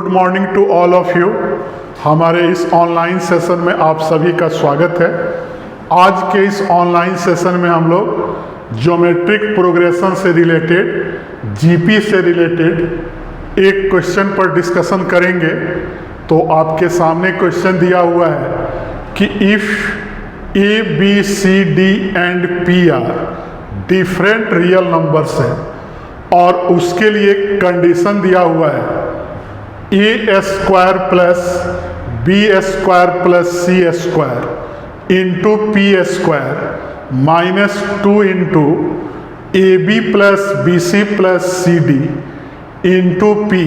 Good morning to all of you. हमारे इस online session में आप सभी का स्वागत है। आज के इस ऑनलाइन सेशन में हम लोग ज्योमेट्रिक प्रोग्रेशन से रिलेटेड, जीपी से रिलेटेड एक क्वेश्चन पर डिस्कशन करेंगे। तो आपके सामने क्वेश्चन दिया हुआ है कि if A B C D and P R different real numbers हैं और उसके लिए कंडीशन दिया हुआ है A square plus B square plus C square into P square minus 2 into A B plus B C plus C D into P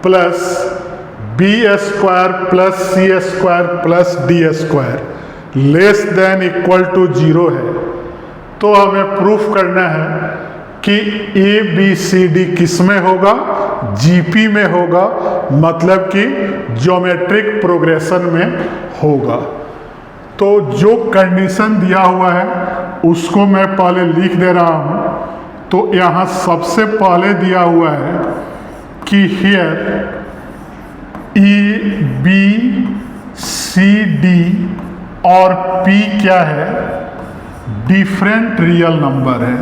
plus B square plus C square plus D square less than equal to 0 है। तो हमें proof करना है कि ए B C D किस में होगा, GP में होगा, मतलब कि ज्योमेट्रिक प्रोग्रेशन में होगा। तो जो कंडीशन दिया हुआ है उसको मैं पहले लिख दे रहा हूँ। तो यहाँ सबसे पहले दिया हुआ है कि here A B C D और पी क्या है, डिफरेंट रियल नंबर है,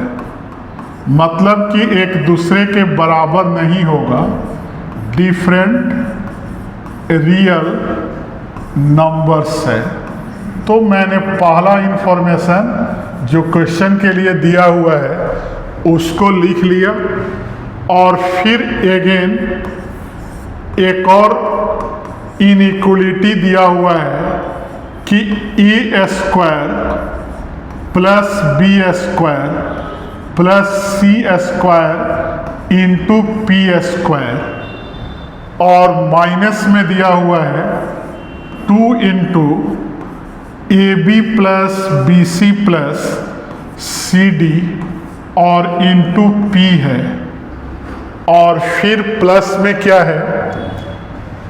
मतलब कि एक दूसरे के बराबर नहीं होगा, डिफरेंट रियल नंबर्स है। तो मैंने पहला इंफॉर्मेशन जो क्वेश्चन के लिए दिया हुआ है उसको लिख लिया और फिर अगेन एक और इनइक्वलिटी दिया हुआ है कि A square plus B square plus C square into P square और माइनस में दिया हुआ है 2 into A B plus B C plus C D और इंटू पी है। और फिर प्लस में क्या है,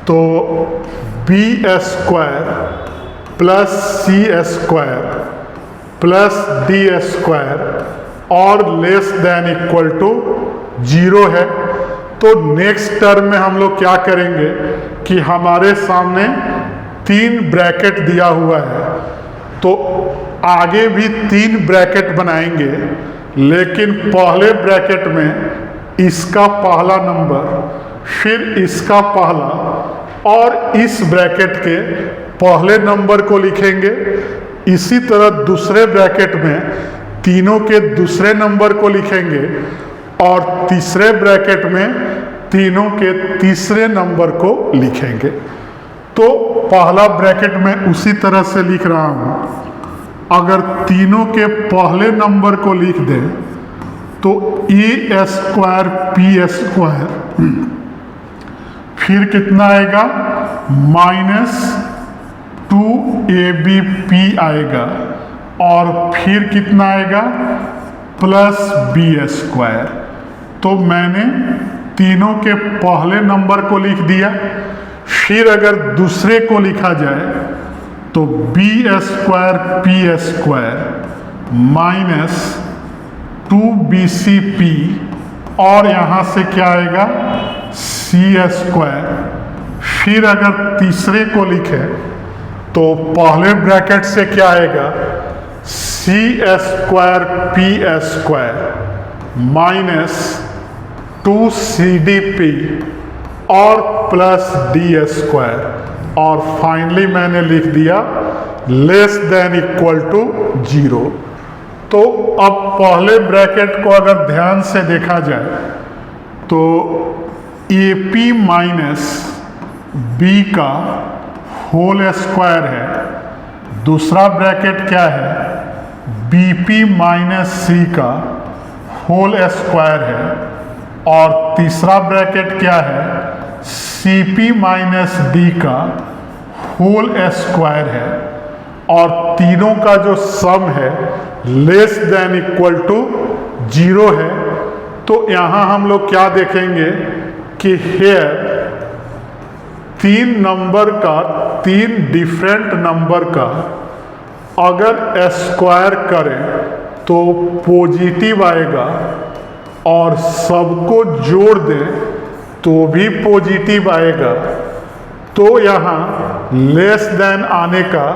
तो B square plus C square plus D square और लेस देन इक्वल टू 0 है। तो नेक्स्ट टर्म में हम लोग क्या करेंगे कि हमारे सामने 3 ब्रैकेट दिया हुआ है, तो आगे भी 3 ब्रैकेट बनाएंगे, लेकिन पहले ब्रैकेट में इसका पहला नंबर, फिर इसका पहला और इस ब्रैकेट के पहले नंबर को लिखेंगे। इसी तरह दूसरे ब्रैकेट में तीनों के दूसरे नंबर को लिखेंगे और तीसरे ब्रैकेट में तीनों के तीसरे नंबर को लिखेंगे। तो पहला ब्रैकेट में उसी तरह से लिख रहा हूँ। अगर तीनों के पहले नंबर को लिख दें तो ए स्क्वायर पी स्क्वायर, फिर कितना आएगा माइनस 2ab पी आएगा और फिर कितना आएगा प्लस बी स्क्वायर। तो मैंने तीनों के पहले नंबर को लिख दिया। फिर अगर दूसरे को लिखा जाए तो B square P square minus 2bcp और यहाँ से क्या आएगा सी स्क्वायर। फिर अगर तीसरे को लिखे तो पहले ब्रैकेट से क्या आएगा C square P square minus 2cdp और प्लस डी स्क्वायर और फाइनली मैंने लिख दिया लेस देन इक्वल टू 0। तो अब पहले ब्रैकेट को अगर ध्यान से देखा जाए तो ए पी माइनस बी का होल स्क्वायर है, दूसरा ब्रैकेट क्या है बी पी माइनस सी का होल स्क्वायर है और तीसरा ब्रैकेट क्या है सी पी माइनस डी का होल स्क्वायर है और तीनों का जो सम है लेस देन इक्वल टू 0 है। तो यहाँ हम लोग क्या देखेंगे कि हेयर 3 नंबर का, 3 डिफरेंट नंबर का अगर स्क्वायर करें तो पॉजिटिव आएगा और सबको जोड़ दें तो भी पॉजिटिव आएगा, तो यहाँ लेस देन आने का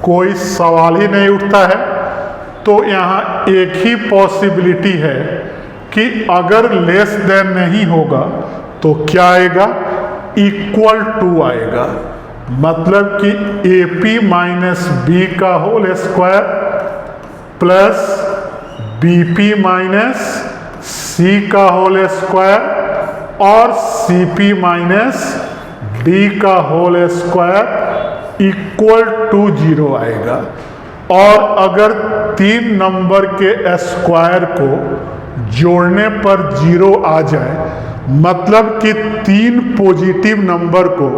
कोई सवाल ही नहीं उठता है। तो यहाँ एक ही पॉसिबिलिटी है कि अगर लेस देन नहीं होगा तो क्या आएगा, इक्वल टू आएगा। मतलब कि AP माइनस बी का whole square plus BP minus C का होल स्क्वायर और CP माइनस डी का होल स्क्वायर इक्वल टू 0 आएगा। और अगर 3 नंबर के स्क्वायर को जोड़ने पर 0 आ जाए, मतलब कि 3 पॉजिटिव नंबर को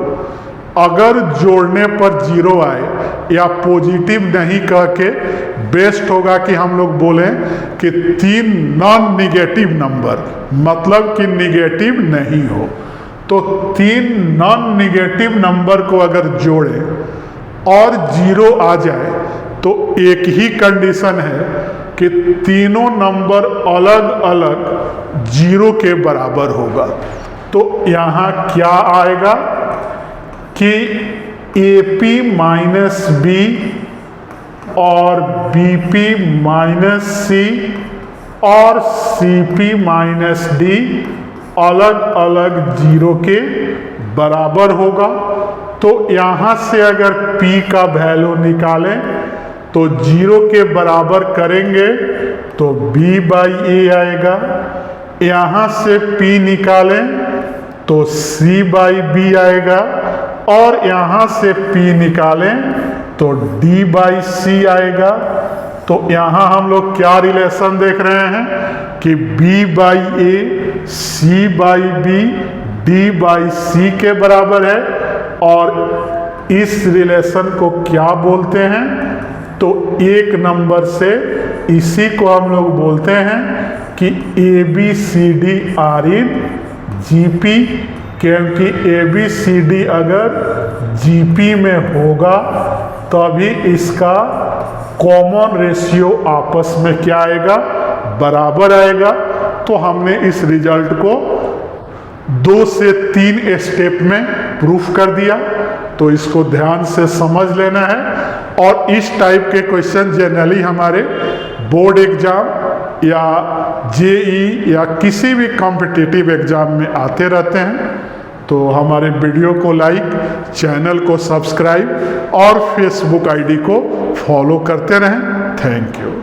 अगर जोड़ने पर 0 आए या पॉजिटिव नहीं कह के बेस्ट होगा कि हम लोग बोलें कि 3 नॉन निगेटिव नंबर, मतलब कि निगेटिव नहीं हो। तो 3 नॉन निगेटिव नंबर को अगर जोड़े और 0 आ जाए तो एक ही कंडीशन है कि तीनों नंबर अलग अलग 0 के बराबर होगा। तो यहाँ क्या आएगा कि AP माइनस बी और BP माइनस सी और CP माइनस डी अलग अलग 0 के बराबर होगा। तो यहाँ से अगर P का वैल्यू निकालें तो 0 के बराबर करेंगे तो B/A आएगा। यहाँ से P निकालें तो C/B आएगा और यहाँ से P निकालें तो D/C आएगा। तो यहाँ हम लोग क्या रिलेशन देख रहे हैं कि B/A C/B D/C के बराबर है। और इस रिलेशन को क्या बोलते हैं, तो एक नंबर से इसी को हम लोग बोलते हैं कि ABCD आर इन GP, क्योंकि ABCD अगर GP में होगा तभी इसका कॉमन रेशियो आपस में क्या आएगा, बराबर आएगा। तो हमने इस रिजल्ट को 2 से 3 स्टेप में प्रूफ कर दिया। तो इसको ध्यान से समझ लेना है। और इस टाइप के क्वेश्चन जनरली हमारे बोर्ड एग्जाम या JEE या किसी भी कॉम्पिटिटिव एग्जाम में आते रहते हैं। तो हमारे वीडियो को लाइक, चैनल को सब्सक्राइब और फेसबुक ID को फॉलो करते रहें। Thank you.